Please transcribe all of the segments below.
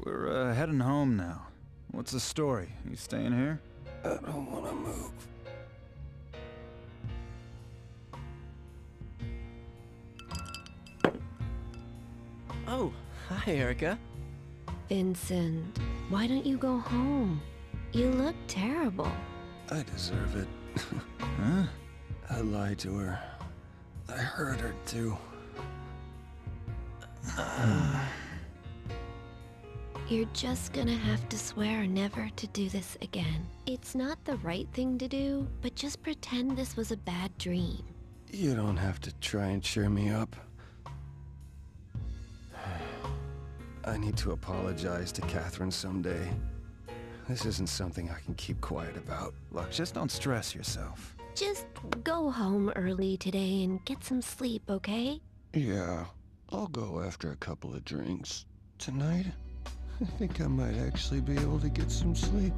We're heading home now. What's the story? You staying here? I don't want to move. Oh, hi, Erica. Vincent, why don't you go home? You look terrible. I deserve it. Huh? I lied to her. I hurt her too. You're just gonna have to swear never to do this again. It's not the right thing to do, but just pretend this was a bad dream. You don't have to try and cheer me up. I need to apologize to Catherine someday. This isn't something I can keep quiet about. Look, just don't stress yourself. Just go home early today and get some sleep, okay? Yeah, I'll go after a couple of drinks. Tonight, I think I might actually be able to get some sleep.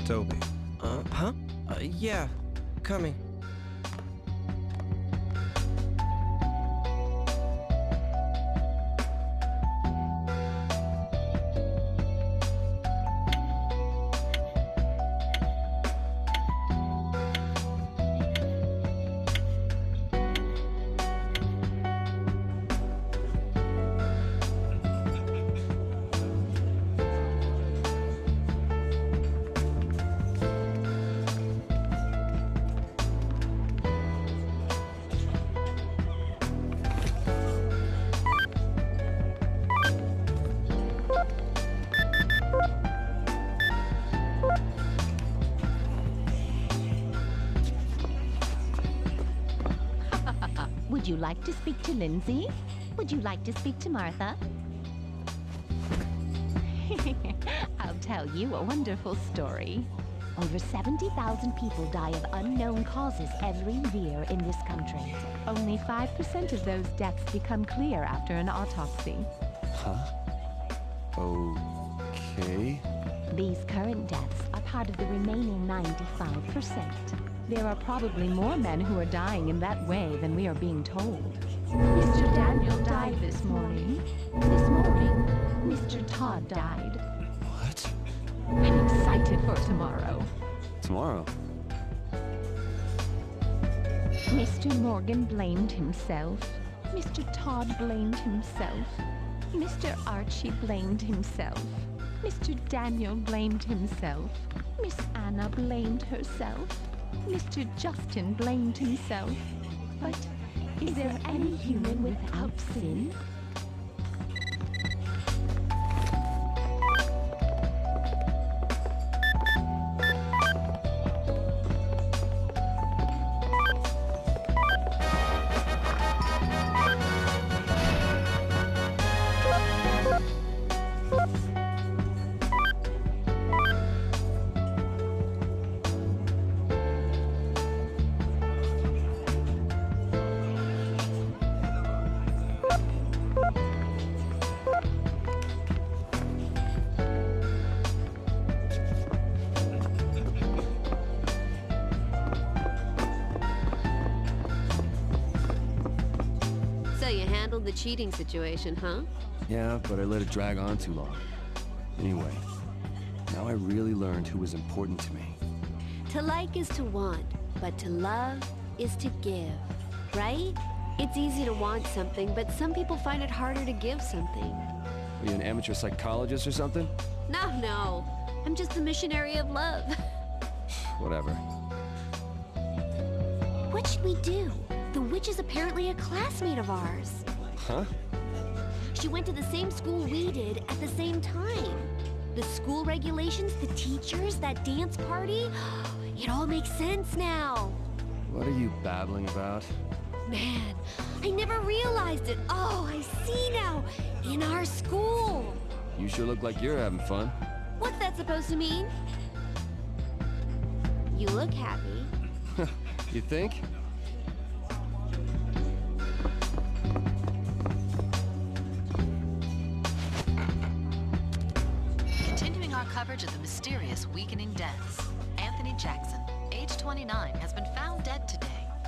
Toby. Huh? Yeah, coming. Would you like to speak to Lindsay? Would you like to speak to Martha? I'll tell you a wonderful story. Over 70,000 people die of unknown causes every year in this country. Only 5% of those deaths become clear after an autopsy. Huh? Okay. These current deaths are part of the remaining 95%. There are probably more men who are dying in that way than we are being told. Mr. Daniel died this morning. This morning, Mr. Todd died. What? I'm excited for tomorrow. Tomorrow? Mr. Morgan blamed himself. Mr. Todd blamed himself. Mr. Archie blamed himself. Mr. Daniel blamed himself. Miss Anna blamed herself. Mr. Justin blamed himself. But is there any human without sin? So you handled the cheating situation, huh? Yeah, but I let it drag on too long. Anyway, now I really learned who was important to me. To like is to want, but to love is to give, right? It's easy to want something, but some people find it harder to give something. Are you an amateur psychologist or something? No. I'm just the missionary of love. Whatever. What should we do? The witch is apparently a classmate of ours. Huh? She went to the same school we did at the same time. The school regulations, the teachers, that dance party. It all makes sense now. What are you babbling about? Man, I never realized it. Oh, I see now. In our school. You sure look like you're having fun. What's that supposed to mean? You look happy. You think? Continuing our coverage of the mysterious weakening deaths. Anthony Jackson, age 29, has been found dead today.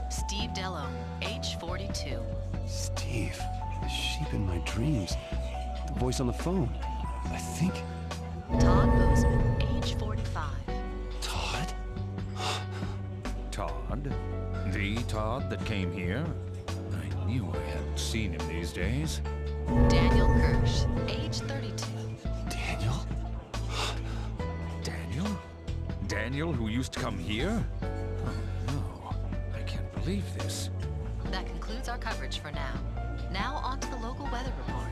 Steve Dello, age 42. Steve. The sheep in my dreams. The voice on the phone. I think... Todd Bozeman, age 45. Todd? Todd? The Todd that came here? I knew I hadn't seen him these days. Daniel Kirsch, age 32. Daniel? Daniel? Daniel, who used to come here? Oh, no. I can't believe this. That concludes our coverage for now. Now on to the local weather report.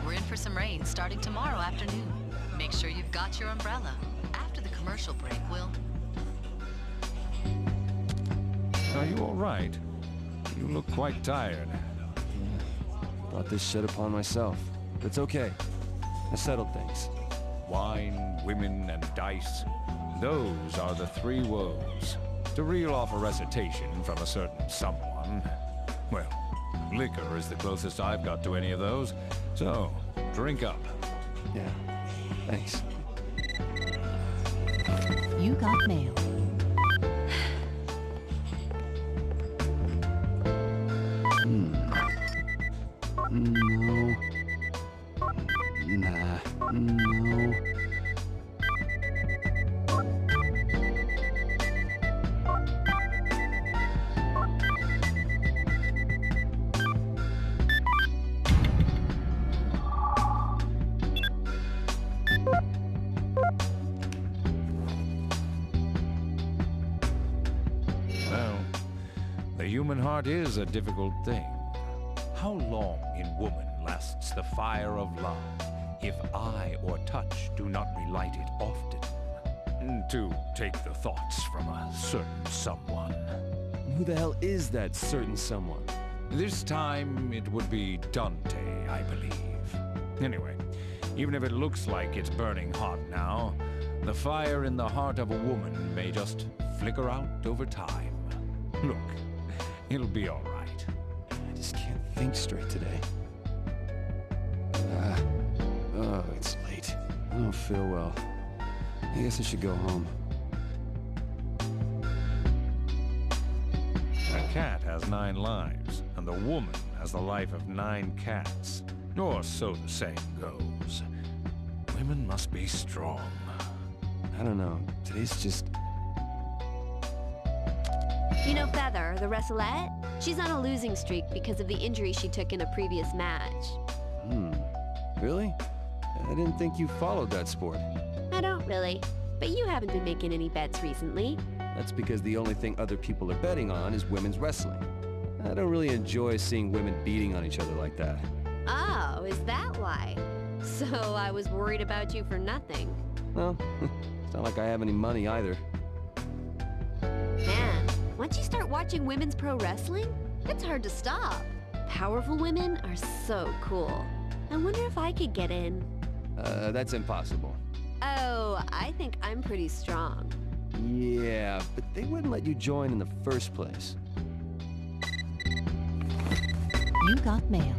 We're in for some rain starting tomorrow afternoon. Make sure you've got your umbrella. After the commercial break, we'll... Are you all right? You look quite tired. Brought this shit upon myself. But it's okay. I settled things. Wine, women, and dice. Those are the three woes. To reel off a recitation from a certain someone. Well, liquor is the closest I've got to any of those. So, drink up. Yeah, thanks. You got mail. No. Nah. No. Well, the human heart is a difficult thing. How long in woman lasts the fire of love, if eye or touch do not relight it often? To take the thoughts from a certain someone. Who the hell is that certain someone? This time it would be Dante, I believe. Anyway, even if it looks like it's burning hot now, the fire in the heart of a woman may just flicker out over time. Look, it'll be all right. I just can't think straight today. Oh, it's late. I don't feel well. I guess I should go home. A cat has 9 lives, and the woman has the life of 9 cats. Or so the saying goes. Women must be strong. I don't know. Today's just... You know Feather, the wrestlerette? She's on a losing streak because of the injury she took in a previous match. Really? I didn't think you followed that sport. I don't really. But you haven't been making any bets recently. That's because the only thing other people are betting on is women's wrestling. I don't really enjoy seeing women beating on each other like that. Oh, is that why? So I was worried about you for nothing. Well, it's not like I have any money either. Man, once you start watching women's pro wrestling, it's hard to stop. Powerful women are so cool. I wonder if I could get in. That's impossible. Oh, I think I'm pretty strong. Yeah, but they wouldn't let you join in the first place. You got mail.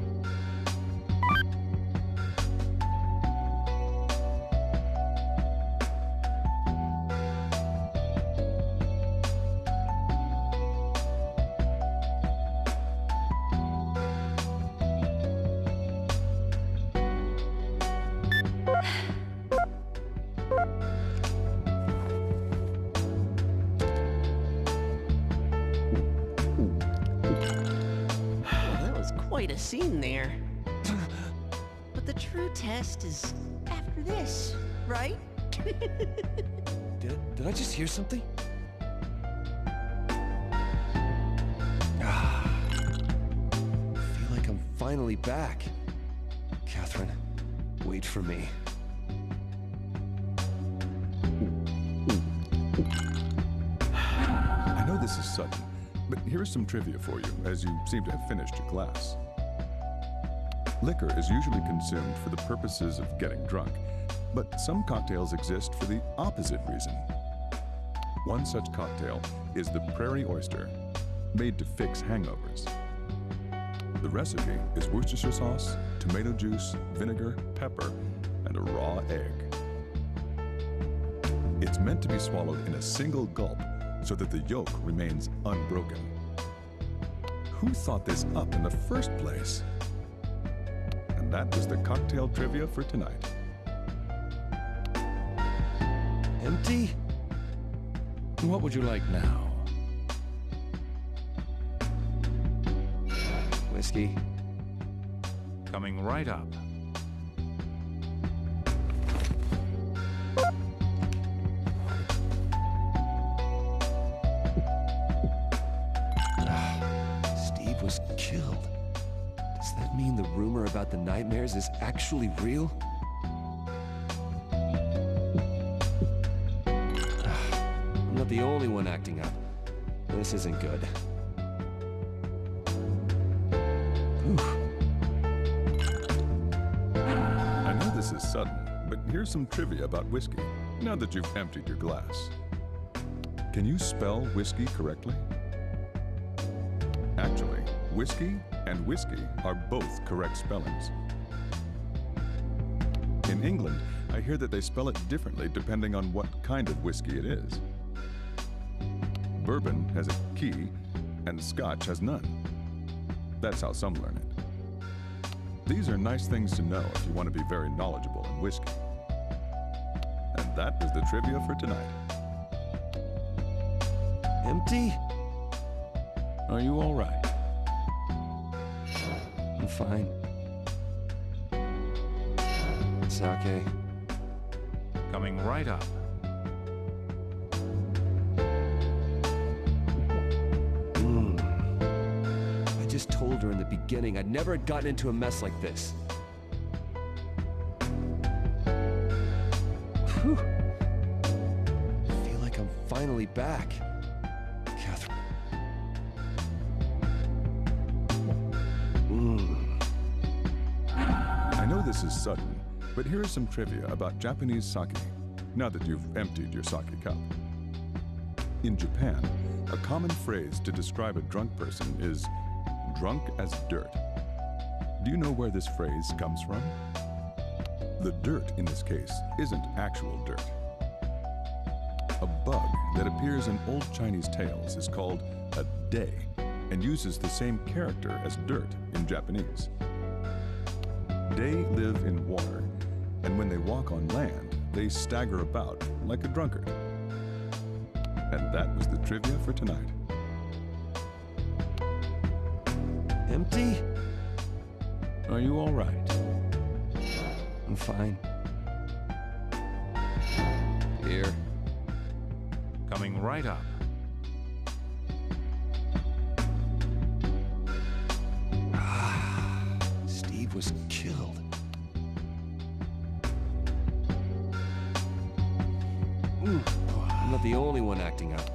Quite a scene there. But the true test is after this, right? Did I just hear something? I feel like I'm finally back. Catherine, wait for me. I know this is sudden, but here's some trivia for you, as you seem to have finished your class. Liquor is usually consumed for the purposes of getting drunk, but some cocktails exist for the opposite reason. One such cocktail is the Prairie Oyster, made to fix hangovers. The recipe is Worcestershire sauce, tomato juice, vinegar, pepper, and a raw egg. It's meant to be swallowed in a single gulp so that the yolk remains unbroken. Who thought this up in the first place? And that was the cocktail trivia for tonight. Empty? What would you like now? Whiskey. Coming right up. Steve was killed. Does that mean the rumor about the nightmares is actually real? I'm not the only one acting up. This isn't good. I know this is sudden, but here's some trivia about whiskey, now that you've emptied your glass. Can you spell whiskey correctly? Actually, whiskey and whiskey are both correct spellings. In England, I hear that they spell it differently depending on what kind of whiskey it is. Bourbon has a key, and Scotch has none. That's how some learn it. These are nice things to know if you want to be very knowledgeable in whiskey. And that was the trivia for tonight. Empty? Are you all right? I'm fine. Sake. Coming right up. I just told her in the beginning I'd never gotten into a mess like this. Whew. I feel like I'm finally back. Catherine. I know this is sudden, but here is some trivia about Japanese sake, now that you've emptied your sake cup. In Japan, a common phrase to describe a drunk person is drunk as dirt. Do you know where this phrase comes from? The dirt in this case isn't actual dirt. A bug that appears in old Chinese tales is called a day and uses the same character as dirt in Japanese. They live in water, and when they walk on land, they stagger about like a drunkard. And that was the trivia for tonight. Empty? Are you all right? I'm fine. Here. Coming right up. Steve was killed. I'm not the only one acting up.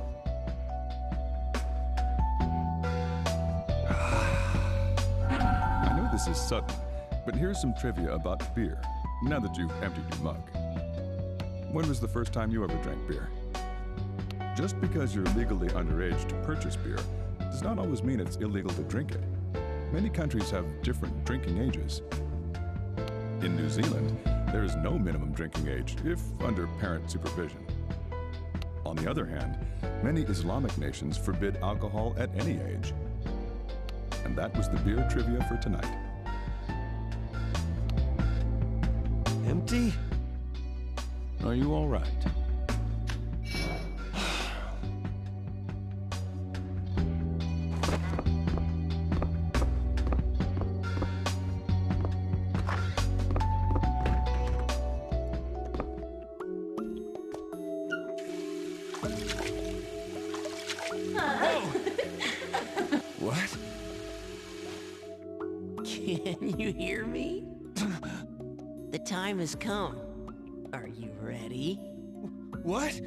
I know this is sudden, but here's some trivia about beer, now that you've emptied your mug. When was the first time you ever drank beer? Just because you're legally underage to purchase beer does not always mean it's illegal to drink it. Many countries have different drinking ages. In New Zealand, there is no minimum drinking age if under parent supervision. On the other hand, many Islamic nations forbid alcohol at any age. And that was the beer trivia for tonight. Empty? Are you all right? What? Can you hear me? The time has come. Are you ready? What?